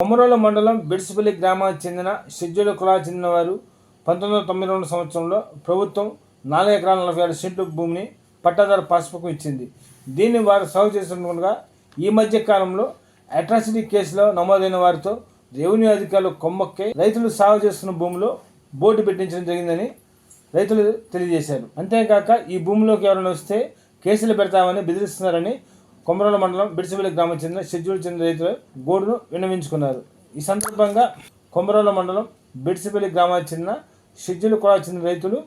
కొమరోలు మండలం బిడ్స్పల్లి గ్రామానికి చెందిన షెడ్యూల్ కులానికి చెందిన వారు 1992 సంవత్సరంలో ప్రభుత్వం 4 ఎకరాల 46 సెంట్లు భూమిని పట్టాదారు పాస్బుక్ ఇచ్చింది. దీన్ని వారు సాగు చేస్తుండగా ఈ మధ్య కాలంలో అట్రాసిటీ కేసులో నమోదైన వారితో రెవెన్యూ అధికారులు కొమ్మక్కి రైతులు సాగు చేస్తున్న భూమిలో బోర్డు పెట్టించడం జరిగిందని రైతులు తెలియజేశారు. అంతేకాక ఈ భూమిలోకి ఎవరైనా వస్తే కేసులు పెడతామని బెదిరిస్తున్నారని కొమరోలు మండలం బిడ్స్పల్లి గ్రామానికి చెందిన షెడ్యూల్ చెందిన రైతులు గోడును విన్నవించుకున్నారు. ఈ సందర్భంగా కొమరోలు మండలం బిడ్స్పల్లి గ్రామానికి చెందిన షెడ్యూల్ కులానికి చెందిన రైతులు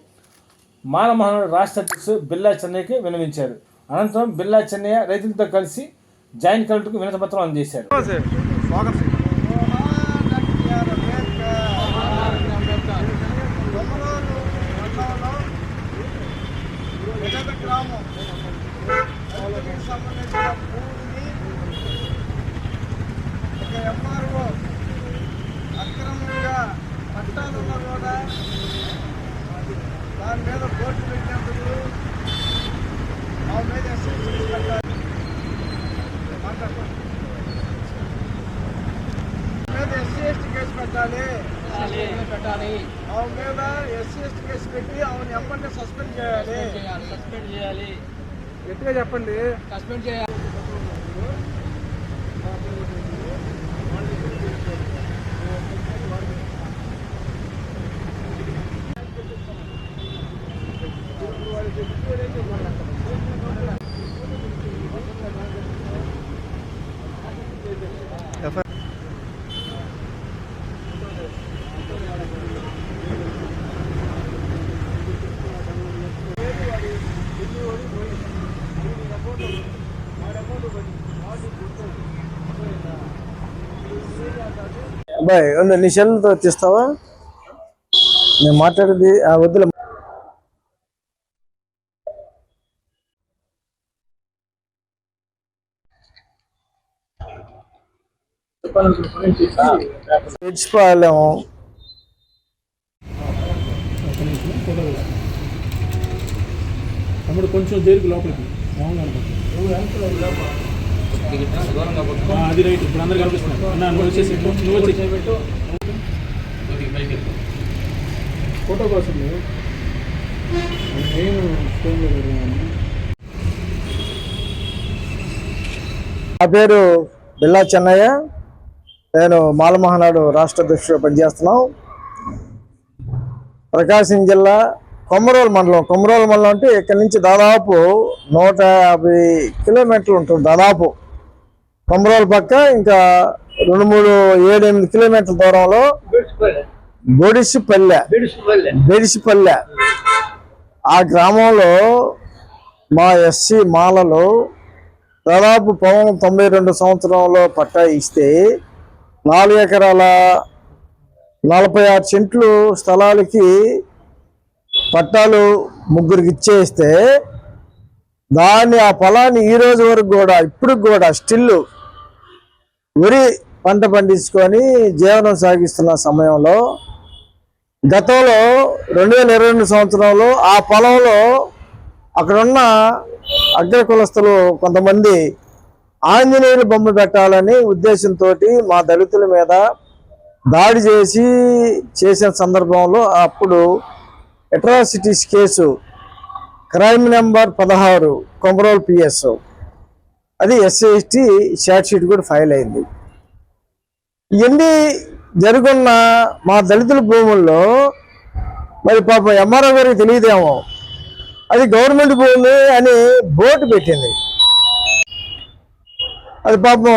మాల మహానాడు రాష్ట్ర అధ్యక్షుడు బిల్లా చెన్నయ్యకి విన్నవించారు. అనంతరం బిల్లా చెన్నయ్య రైతులతో కలిసి జాయింట్ కలెక్టర్కు వినతిపత్రం అందజేశారు. సంబంధించిన భూమిని ఒక ఎంఆర్ఓ అక్రమంగా పట్టాలున్నా కూడా దాని మీద బోర్డు పెట్టినందుకు ఆ మీద ఎస్సీ పెట్టాలి మీద ఎస్సీ ఎస్టీ కేసు పెట్టాలి ఆమె మీద ఎస్సీ ఎస్టీ కేసు పెట్టి ఆమెను ఎప్పటినీ సస్పెండ్ చేయాలి. గట్టిగా చెప్పండి. సస్పెండ్ చేయాలి. అబ్బాయి నీ సెల్తో తీస్తావా? నేను మాట్లాడేది వద్దులే. తెచ్చిపోలేము. తమ్ముడు కొంచెం జైలుకి లోపలికి అది రైట్. ఇప్పుడు అందరు కనిపిస్తున్నారు. నువ్వు వచ్చేసి ఫోటో కోసం నేను నా పేరు బిల్లా చెన్నయ్య. నేను మాల మహానాడు రాష్ట్ర అధ్యక్షుడు పనిచేస్తున్నాం. ప్రకాశం జిల్లా కొమరోలు మండలం అంటే ఇక్కడి నుంచి దాదాపు 150 కిలోమీటర్లు ఉంటుంది. దాదాపు కొమరోలు పక్క ఇంకా 2-3-7-8 కిలోమీటర్ల దూరంలో బెడిసిపల్లె ఆ గ్రామంలో మా ఎస్సీ మాలలో దాదాపు 92 సంవత్సరంలో పట్టా ఇస్తే 4 ఎకరాల 46 సెంట్లు స్థలాలకి పట్టాలు ముగ్గురికి ఇచ్చేస్తే దాన్ని ఆ పొలాన్ని ఈ రోజు వరకు కూడా ఇప్పుడు కూడా స్టిల్ వరి పంట పండించుకొని జీవనం సాగిస్తున్న సమయంలో గతంలో 2022 సంవత్సరంలో ఆ పొలంలో అక్కడున్న అగ్ర కులస్తులు కొంతమంది ఆంజనేయులు బొమ్మ పెట్టాలని ఉద్దేశంతో మా దళితుల మీద దాడి చేసిన సందర్భంలో అప్పుడు atrocities case crime number 16 Komarolu PS అది ఎస్సీ షార్ట్ షీట్ కూడా ఫైల్ అయింది. ఇవన్నీ జరుగున్న మా దళితుల భూముల్లో మరి పాపం ఎంఆర్ఓ గారికి తెలియదేమో అది గవర్నమెంట్ భూమి అని బోర్డు పెట్టింది. అది పాపం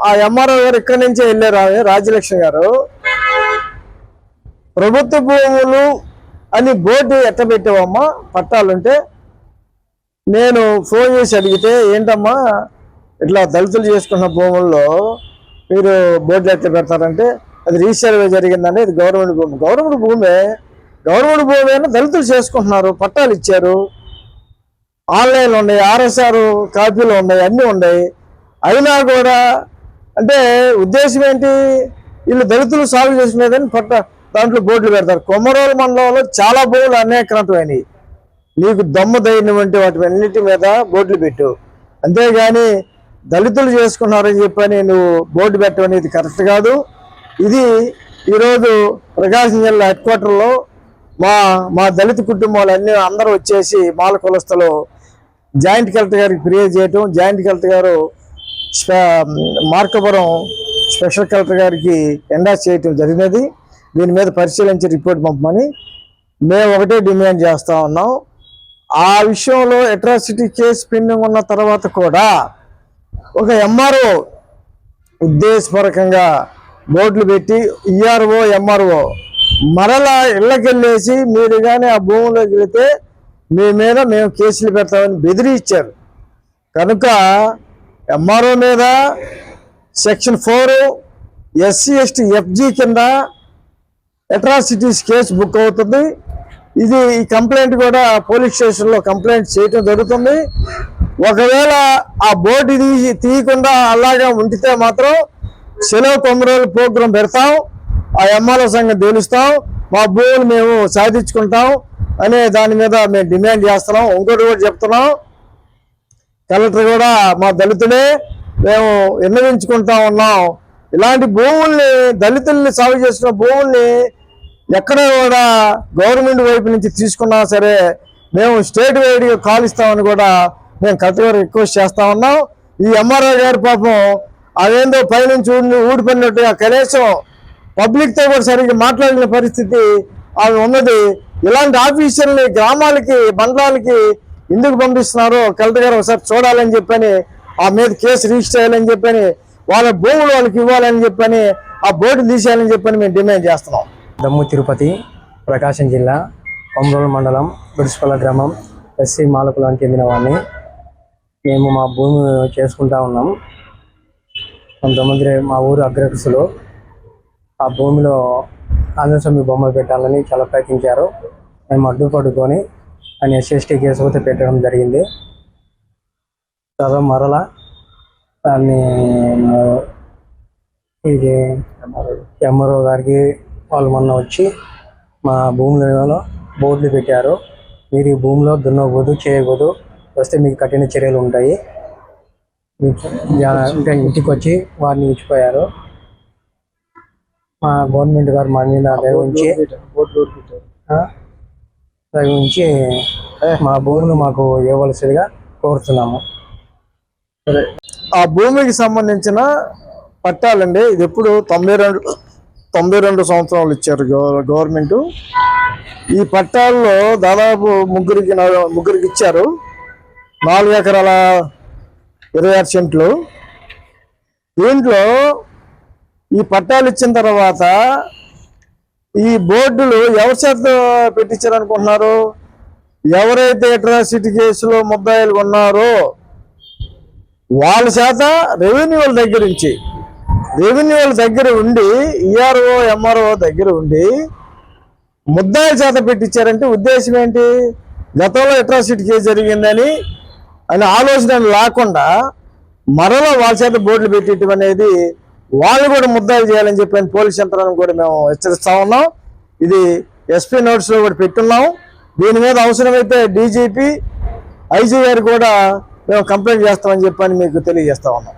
ఆ ఎంఆర్ఓ గారు ఇక్కడి నుంచే వెళ్ళారు. రాజ్యలక్ష్మి గారు ప్రభుత్వ భూములు అని బోర్డు ఎట్ట పెట్టావమ్మా పట్టాలుంటే నేను ఫోన్ చేసి అడిగితే ఏంటమ్మా ఇట్లా దళితులు చేసుకున్న భూముల్లో మీరు బోర్డులు ఎట్లా పెడతారంటే అది రీసర్వే జరిగిందంటే ఇది గవర్నమెంట్ భూమి అయినా దళితులు చేసుకుంటున్నారు. పట్టాలు ఇచ్చారు, ఆన్లైన్లో ఉన్నాయి, ఆర్ఎస్ఆర్ కాపీలు ఉన్నాయి, అన్నీ ఉన్నాయి. అయినా కూడా అంటే ఉద్దేశం ఏంటి? వీళ్ళు దళితులు సాగు చేసుకునేదని దాంట్లో బోర్డులు పెడతారు. కొమరోలు మండలంలో చాలా భూములు అనేకమైనవి. నీకు దమ్ము ధైర్యం అంటే వాటి అన్నిటి మీద బోర్డులు పెట్టు. అంతేగాని దళితులు చేసుకున్నారని చెప్పని నువ్వు బోర్డు పెట్టడం అనేది కరెక్ట్ కాదు. ఇది ఈరోజు ప్రకాశం జిల్లా హెడ్ క్వార్టర్లో మా దళిత కుటుంబాలన్నీ అందరూ వచ్చేసి మాల కులస్తులు జాయింట్ కలెక్టర్ గారికి ఫిర్యాదు చేయటం, జాయింట్ కలెక్టర్ గారు మార్కపురం స్పెషల్ కలెక్టర్ గారికి ఎండార్స్ చేయటం జరిగినది. దీని మీద పరిశీలించి రిపోర్ట్ పంపమని మేము ఒకటే డిమాండ్ చేస్తూ ఉన్నాం. ఆ విషయంలో అట్రాసిటీ కేసు పెండింగ్ ఉన్న తర్వాత కూడా ఒక ఎంఆర్ఓ ఉద్దేశపూర్వకంగా బోర్డులు పెట్టి ఈఆర్ఓ ఎంఆర్ఓ మరలా ఇళ్ళకెళ్ళేసి మీరు కానీ ఆ భూమిలోకి వెళితే మీ మీద మేము కేసులు పెడతామని బెదిరించారు. కనుక ఎంఆర్ఓ మీద సెక్షన్ 4 SC/ST FG కింద అట్రాసిటీస్ కేసు బుక్ అవుతుంది. ఈ కంప్లైంట్ కూడా పోలీస్ స్టేషన్లో కంప్లైంట్ చేయటం జరుగుతుంది. ఒకవేళ ఆ బోర్డు తీయకుండా అలాగా ఉంచితే మాత్రం సెలవు 9 రోజుల ప్రోగ్రాం పెడతాం, ఆ ఎంఆర్ఓ సంఘం తెలుస్తాం, మా భూములు మేము సాధించుకుంటాం అనే దాని మీద మేము డిమాండ్ చేస్తున్నాం. ఇంకోటి కూడా చెప్తున్నాం, కలెక్టర్ కూడా మా దళితులే, మేము విన్నవించుకుంటా ఉన్నాం. ఇలాంటి భూముల్ని, దళితుల్ని సాగు చేసిన భూముల్ని ఎక్కడ కూడా గవర్నమెంట్ వైపు నుంచి తీసుకున్నా సరే మేము స్టేట్ వైడ్గా కాలుస్తామని కూడా మేము కలెక్టర్ గారు రిక్వెస్ట్ చేస్తా ఉన్నాం. ఈ ఎంఆర్ఓ గారి పాపం అదేందో పైనుంచి ఊడిపోయినట్టుగా కనీసం పబ్లిక్తో కూడా సరిగ్గా మాట్లాడిన పరిస్థితి ఆమె ఉన్నది. ఇలాంటి ఆఫీసర్ని గ్రామాలకి, మండలాలకి ఎందుకు పంపిస్తున్నారో కలెక్టర్ గారు ఒకసారి చూడాలని చెప్పని, ఆ మీద కేసు రిజిస్టర్ చేయాలని చెప్పని, వాళ్ళ భూములు వాళ్ళకి ఇవ్వాలని చెప్పని, ఆ బోర్డు తీసేయాలని చెప్పని మేము డిమాండ్ చేస్తున్నాం. దమ్ము తిరుపతి, ప్రకాశం జిల్లా, కొమరోలు మండలం, గుడిసిపల్ల గ్రామం, ఎస్సీ మాల కులానికి చెందిన వాడిని. మేము మా భూమి చేసుకుంటా ఉన్నాం. కొంతమంది మా ఊరు అగ్రకుసులు ఆ భూమిలో ఆంజనేయస్వామి బొమ్మ పెట్టాలని చాలా ప్రయత్నించారు. మేము అడ్డుపడుకొని ఆయన SC/ST కేసు అయితే పెట్టడం జరిగింది. తర్వాత మరలా దాన్ని ఇది ఎంఆర్ఓ గారికి వాళ్ళు మొన్న వచ్చి మా భూములలో బోర్డులు పెట్టారు. మీరు ఈ భూమిలో దున్నకూడదు, చేయకూడదు, వస్తే మీకు కఠిన చర్యలు ఉంటాయి. ఇంకా ఇంటికి వచ్చి వారిని ఇచ్చిపోయారు. మా గవర్నమెంట్ గారు మా మీద దయవుంచి మా భూములు మాకు ఇవ్వవలసిందిగా కోరుతున్నాము. ఆ భూమికి సంబంధించిన పట్టాలండి, ఇది ఎప్పుడు 92 సంవత్సరాలు ఇచ్చారు గవర్నమెంట్. ఈ పట్టాల్లో దాదాపు ముగ్గురికి ఇచ్చారు. 4 ఎకరాల 26 సెంట్లు. దీంట్లో ఈ పట్టాలు ఇచ్చిన తర్వాత ఈ బోర్డులు ఎవరి చేత పెట్టించారు అనుకుంటున్నారు? ఎవరైతే అట్రాసిటీ కేసులో ముద్దాయిలు ఉన్నారో వాళ్ళ చేత రెవెన్యూ వాళ్ళ దగ్గర ఉండి ఈఆర్ఓ ఎంఆర్ఓ దగ్గర ఉండి ముద్దాయిల చేత పెట్టించారంటే ఉద్దేశం ఏంటి? గతంలో అట్రాసిటీ కేసు జరిగిందని అని ఆలోచన లేకుండా మరలా వాళ్ళ చేత బోర్డులు పెట్టడం అనేది, వాళ్ళు కూడా ముద్దాయిలు చేయాలని చెప్పి పోలీస్ యంత్రాన్ని కూడా మేము హెచ్చరిస్తా ఉన్నాం. ఇది SP నోట్స్లో కూడా పెట్టున్నాం. దీని మీద అవసరమైతే DGP, IG గారు కూడా మేము కంప్లైంట్ చేస్తామని చెప్పని మీకు తెలియజేస్తా ఉన్నాం.